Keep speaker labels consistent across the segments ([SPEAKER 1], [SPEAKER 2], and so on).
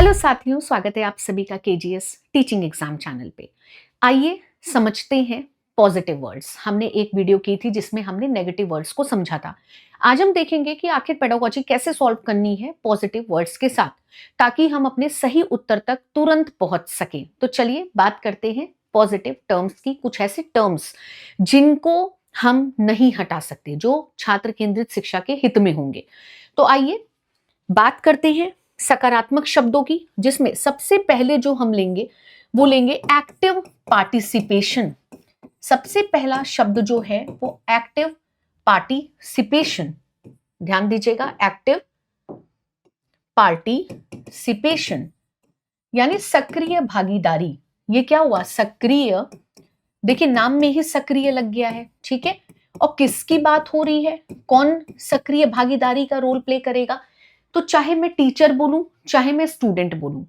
[SPEAKER 1] Hello साथियों, स्वागत है आप सभी का केजीएस टीचिंग एग्जाम चैनल पे। आइए समझते हैं पॉजिटिव वर्ड्स। हमने एक वीडियो की थी जिसमें हमने नेगेटिव वर्ड्स को समझा था। आज हम देखेंगे कि आखिर पेडागोजी कैसे सॉल्व करनी है पॉजिटिव वर्ड्स के साथ, ताकि हम अपने सही उत्तर तक तुरंत पहुंच सकें। तो चलिए बात करते हैं पॉजिटिव टर्म्स की। कुछ ऐसे टर्म्स जिनको हम नहीं हटा सकते, जो छात्र केंद्रित शिक्षा के हित में होंगे। तो आइए बात करते हैं सकारात्मक शब्दों की, जिसमें सबसे पहले जो हम लेंगे वो लेंगे एक्टिव पार्टिसिपेशन। सबसे पहला शब्द जो है वो एक्टिव पार्टिसिपेशन। ध्यान दीजिएगा, एक्टिव पार्टिसिपेशन यानी सक्रिय भागीदारी। ये क्या हुआ? सक्रिय। देखिए नाम में ही सक्रिय लग गया है, ठीक है। और किसकी बात हो रही है? कौन सक्रिय भागीदारी का रोल प्ले करेगा? तो चाहे मैं टीचर बोलूं, चाहे मैं स्टूडेंट बोलूं,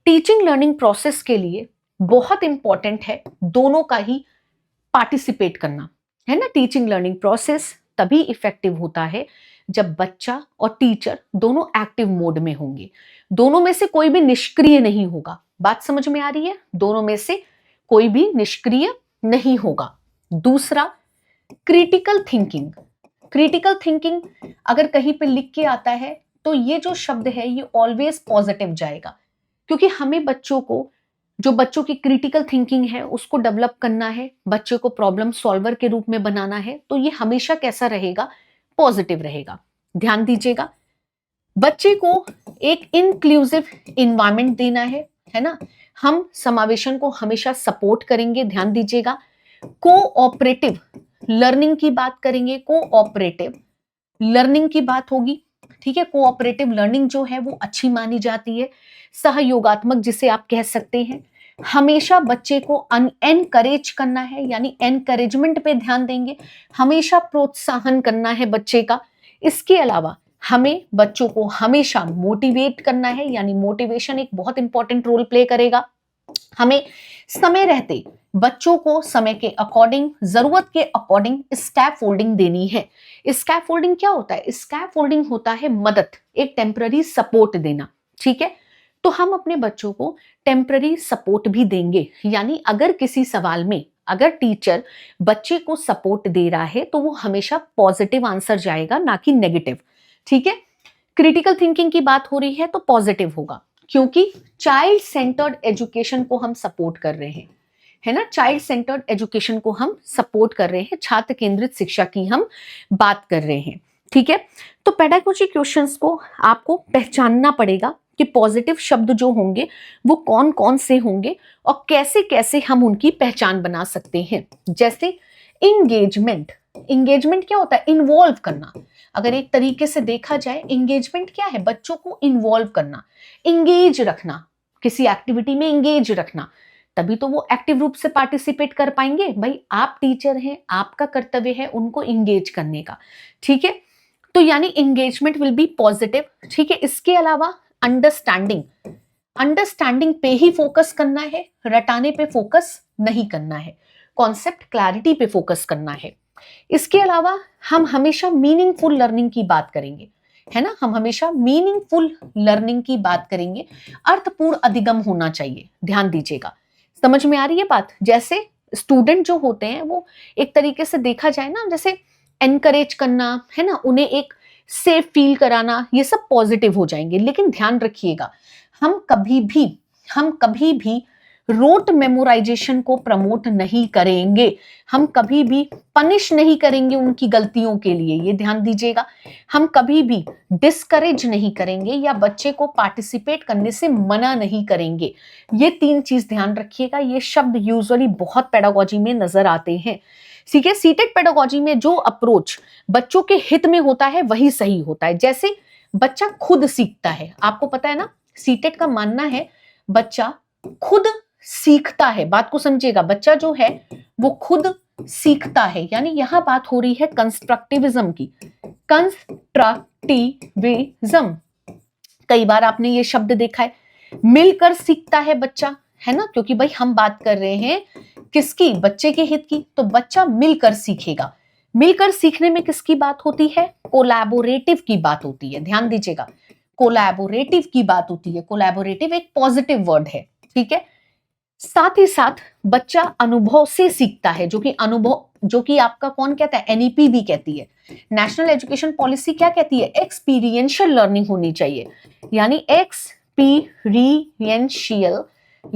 [SPEAKER 1] टीचिंग लर्निंग प्रोसेस के लिए बहुत इंपॉर्टेंट है दोनों का ही पार्टिसिपेट करना, है ना। टीचिंग लर्निंग प्रोसेस तभी इफेक्टिव होता है जब बच्चा और टीचर दोनों एक्टिव मोड में होंगे। दोनों में से कोई भी निष्क्रिय नहीं होगा। बात समझ में आ रही है? दोनों में से कोई भी निष्क्रिय नहीं होगा। दूसरा, क्रिटिकल थिंकिंग। क्रिटिकल थिंकिंग अगर कहीं पे लिख के आता है तो ये जो शब्द है ये ऑलवेज पॉजिटिव जाएगा, क्योंकि हमें बच्चों को, जो बच्चों की क्रिटिकल थिंकिंग है उसको डेवलप करना है, बच्चों को प्रॉब्लम सॉल्वर के रूप में बनाना है। तो ये हमेशा कैसा रहेगा? पॉजिटिव रहेगा। ध्यान दीजिएगा, बच्चे को एक इंक्लूसिव इन्वायरमेंट देना है ना। हम समावेशन को हमेशा सपोर्ट करेंगे। ध्यान दीजिएगा, कोऑपरेटिव लर्निंग की बात करेंगे। कोऑपरेटिव लर्निंग की बात होगी, ठीक है। कोऑपरेटिव लर्निंग जो है वो अच्छी मानी जाती है, सहयोगात्मक जिसे आप कह सकते हैं। हमेशा बच्चे को एनकरेज करना है, यानी एनकरेजमेंट पे ध्यान देंगे। हमेशा प्रोत्साहन करना है बच्चे का। इसके अलावा हमें बच्चों को हमेशा मोटिवेट करना है, यानी मोटिवेशन एक बहुत इंपॉर्टेंट रोल प्ले करेगा। हमें समय रहते बच्चों को समय के अकॉर्डिंग, जरूरत के अकॉर्डिंग स्कैफोल्डिंग देनी है। स्कैफोल्डिंग क्या होता है? स्कैफोल्डिंग होता है मदद, एक टेम्पररी सपोर्ट देना, ठीक है। तो हम अपने बच्चों को टेम्पररी सपोर्ट भी देंगे, यानी अगर किसी सवाल में अगर टीचर बच्चे को सपोर्ट दे रहा है तो वो हमेशा पॉजिटिव आंसर जाएगा, ना कि नेगेटिव, ठीक है। क्रिटिकल थिंकिंग की बात हो रही है तो पॉजिटिव होगा, क्योंकि चाइल्ड सेंटर्ड एजुकेशन को हम सपोर्ट कर रहे हैं, है ना। चाइल्ड सेंटर्ड एजुकेशन को हम सपोर्ट कर रहे हैं, छात्र केंद्रित शिक्षा की हम बात कर रहे हैं, ठीक है। तो पेडागोजी क्वेश्चंस को आपको पहचानना पड़ेगा कि पॉजिटिव शब्द जो होंगे वो कौन कौन से होंगे और कैसे कैसे हम उनकी पहचान बना सकते हैं। जैसे इंगेजमेंट। इंगेजमेंट क्या होता है? इन्वॉल्व करना। अगर एक तरीके से देखा जाए, इंगेजमेंट क्या है? बच्चों को इन्वॉल्व करना, इंगेज रखना, किसी एक्टिविटी में इंगेज रखना, तभी तो वो एक्टिव रूप से पार्टिसिपेट कर पाएंगे। भाई आप टीचर हैं, आपका कर्तव्य है उनको इंगेज करने का, ठीक है। तो यानी इंगेजमेंट विल बी पॉजिटिव, ठीक है। इसके अलावा अंडरस्टैंडिंग। अंडरस्टैंडिंग पे ही फोकस करना है, रटाने पे फोकस नहीं करना है, कॉन्सेप्ट क्लैरिटी पे फोकस करना है। इसके अलावा हम हमेशा मीनिंगफुल लर्निंग की बात करेंगे, है ना। हम हमेशा मीनिंगफुल लर्निंग की बात करेंगे। अर्थपूर्ण अधिगम होना चाहिए। ध्यान दीजिएगा, समझ में आ रही है बात? जैसे स्टूडेंट जो होते हैं वो एक तरीके से देखा जाए ना, जैसे एनकरेज करना, है ना, उन्हें एक सेफ फील कराना, ये सब पॉजिटिव हो जाएंगे। लेकिन ध्यान रखिएगा, हम कभी भी रोट मेमोराइजेशन को प्रमोट नहीं करेंगे। हम कभी भी पनिश नहीं करेंगे उनकी गलतियों के लिए, ये ध्यान दीजिएगा। हम कभी भी डिस्करेज नहीं करेंगे या बच्चे को पार्टिसिपेट करने से मना नहीं करेंगे। ये तीन चीज ध्यान रखिएगा। ये शब्द यूजुअली बहुत पेडागोजी में नजर आते हैं, ठीक है। सीटेड पेडागोजी में जो अप्रोच बच्चों के हित में होता है वही सही होता है। जैसे बच्चा खुद सीखता है, आपको पता है ना, सीटेड का मानना है बच्चा खुद सीखता है। बात को समझिएगा, बच्चा जो है वो खुद सीखता है, यानी यहां बात हो रही है कंस्ट्रक्टिविज्म की। कंस्ट्रक्टिविज्म, कई बार आपने ये शब्द देखा है। मिलकर सीखता है बच्चा, है ना, क्योंकि भाई हम बात कर रहे हैं किसकी? बच्चे के हित की। तो बच्चा मिलकर सीखेगा। मिलकर सीखने में किसकी बात होती है? कोलैबोरेटिव की बात होती है। ध्यान दीजिएगा, कोलैबोरेटिव की बात होती है, कोलैबोरेटिव एक पॉजिटिव वर्ड है, ठीक है। साथ ही साथ बच्चा अनुभव से सीखता है, जो कि आपका कौन कहता है, एनईपी भी कहती है। नेशनल एजुकेशन पॉलिसी क्या कहती है, एक्सपीरियंशियल लर्निंग होनी चाहिए, यानी एक्सपीरियंशियल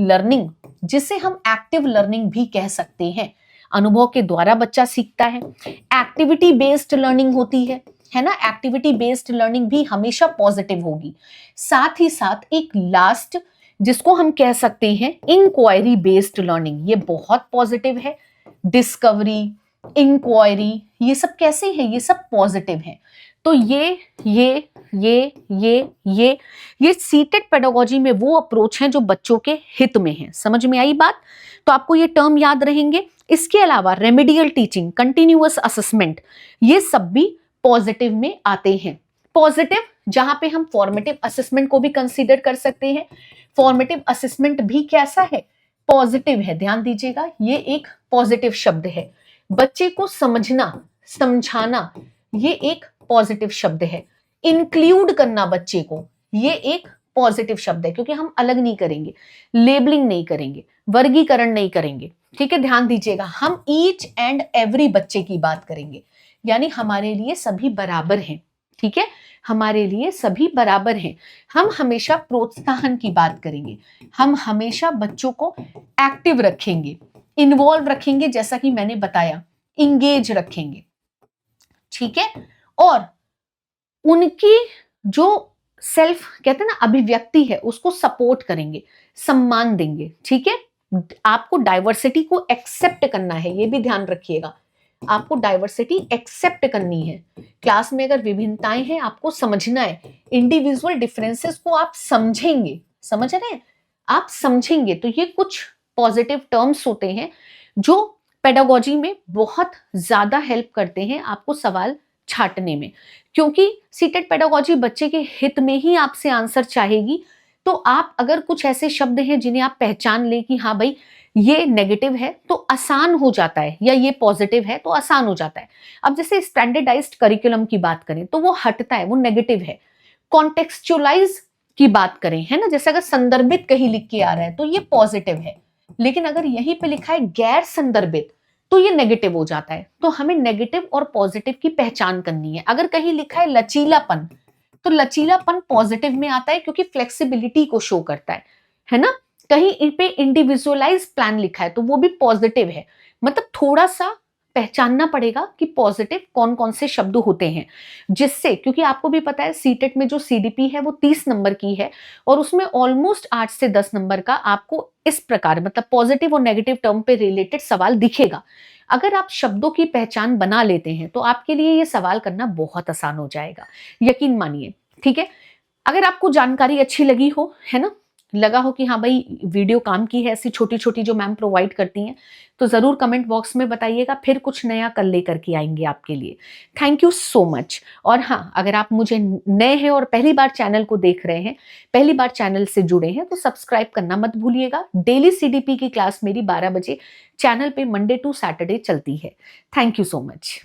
[SPEAKER 1] लर्निंग, जिसे हम एक्टिव लर्निंग भी कह सकते हैं। अनुभव के द्वारा बच्चा सीखता है। एक्टिविटी बेस्ड लर्निंग होती है ना। एक्टिविटी बेस्ड लर्निंग भी हमेशा पॉजिटिव होगी। साथ ही साथ एक लास्ट जिसको हम कह सकते हैं इंक्वायरी बेस्ड लर्निंग, ये बहुत पॉजिटिव है। डिस्कवरी, इंक्वायरी, ये सब कैसे है, ये सब पॉजिटिव है। तो ये सीटेड पेडागोजी में वो अप्रोच है जो बच्चों के हित में है। समझ में आई बात? तो आपको ये टर्म याद रहेंगे। इसके अलावा रेमेडियल टीचिंग, कंटिन्यूअस असेसमेंट, ये सब भी पॉजिटिव में आते हैं। पॉजिटिव जहां पे हम फॉर्मेटिव असेसमेंट को भी कंसीडर कर सकते हैं। फॉर्मेटिव असेसमेंट भी कैसा है, पॉजिटिव है। ध्यान दीजिएगा, ये एक पॉजिटिव शब्द है। बच्चे को समझना, समझाना, ये एक पॉजिटिव शब्द है। इंक्लूड करना बच्चे को, ये एक पॉजिटिव शब्द है, क्योंकि हम अलग नहीं करेंगे, लेबलिंग नहीं करेंगे, वर्गीकरण नहीं करेंगे, ठीक है। ध्यान दीजिएगा, हम ईच एंड एवरी बच्चे की बात करेंगे, यानी हमारे लिए सभी बराबर हैं, ठीक है। हमारे लिए सभी बराबर हैं। हम हमेशा प्रोत्साहन की बात करेंगे, हम हमेशा बच्चों को एक्टिव रखेंगे, इन्वॉल्व रखेंगे, जैसा कि मैंने बताया, इंगेज रखेंगे, ठीक है। और उनकी जो सेल्फ कहते हैं ना अभिव्यक्ति है, उसको सपोर्ट करेंगे, सम्मान देंगे, ठीक है। आपको डाइवर्सिटी को एक्सेप्ट करना है, ये भी ध्यान रखिएगा। आपको डाइवर्सिटी एक्सेप्ट करनी है। क्लास में अगर विभिन्नताएं हैं, आपको समझना है। इंडिविजुअल डिफरेंसेस को आप समझेंगे, समझ रहे हैं, आप समझेंगे। तो ये कुछ पॉजिटिव टर्म्स होते हैं जो पेडागोजी में बहुत ज्यादा हेल्प करते हैं आपको सवाल छांटने में, क्योंकि सीटेड पेडागोजी बच्चे के हित में ही आपसे आंसर चाहेगी। तो आप अगर कुछ ऐसे शब्द हैं जिन्हें आप पहचान ले कि हाँ भाई ये नेगेटिव है, तो आसान हो जाता है, या ये पॉजिटिव है तो आसान हो जाता है। अब जैसे स्टैंडर्डाइज्ड करिकुलम की बात करें तो वो हटता है, वो नेगेटिव है। कॉन्टेक्सचुअलाइज की बात करें, है ना, जैसे अगर संदर्भित कहीं लिख के आ रहा है तो ये पॉजिटिव है, लेकिन अगर यहीं पे लिखा है गैर संदर्भित तो ये नेगेटिव हो जाता है। तो हमें नेगेटिव और पॉजिटिव की पहचान करनी है। अगर कहीं लिखा है लचीलापन, तो लचीलापन पॉजिटिव में आता है, क्योंकि फ्लेक्सिबिलिटी को शो करता है ना। कहीं पे इंडिविजुअलाइज प्लान लिखा है तो वो भी पॉजिटिव है। मतलब थोड़ा सा पहचानना पड़ेगा कि पॉजिटिव कौन कौन से शब्द होते हैं, जिससे, क्योंकि आपको भी पता है सीटेट में जो सीडीपी है वो 30 नंबर की है, और उसमें ऑलमोस्ट 8 से 10 नंबर का आपको इस प्रकार मतलब पॉजिटिव और नेगेटिव टर्म पे रिलेटेड सवाल दिखेगा। अगर आप शब्दों की पहचान बना लेते हैं तो आपके लिए ये सवाल करना बहुत आसान हो जाएगा, यकीन मानिए, ठीक है। अगर आपको जानकारी अच्छी लगी हो, है ना, लगा हो कि हाँ भाई वीडियो काम की है, ऐसी छोटी छोटी जो मैम प्रोवाइड करती हैं, तो जरूर कमेंट बॉक्स में बताइएगा, फिर कुछ नया कल लेकर के आएंगे आपके लिए। Thank you so much. और हाँ, अगर आप मुझे नए हैं और पहली बार चैनल को देख रहे हैं, पहली बार चैनल से जुड़े हैं, तो सब्सक्राइब करना मत भूलिएगा। डेली सीडीपी की क्लास मेरी 12 बजे चैनल पे मंडे टू सैटरडे चलती है। Thank you so much.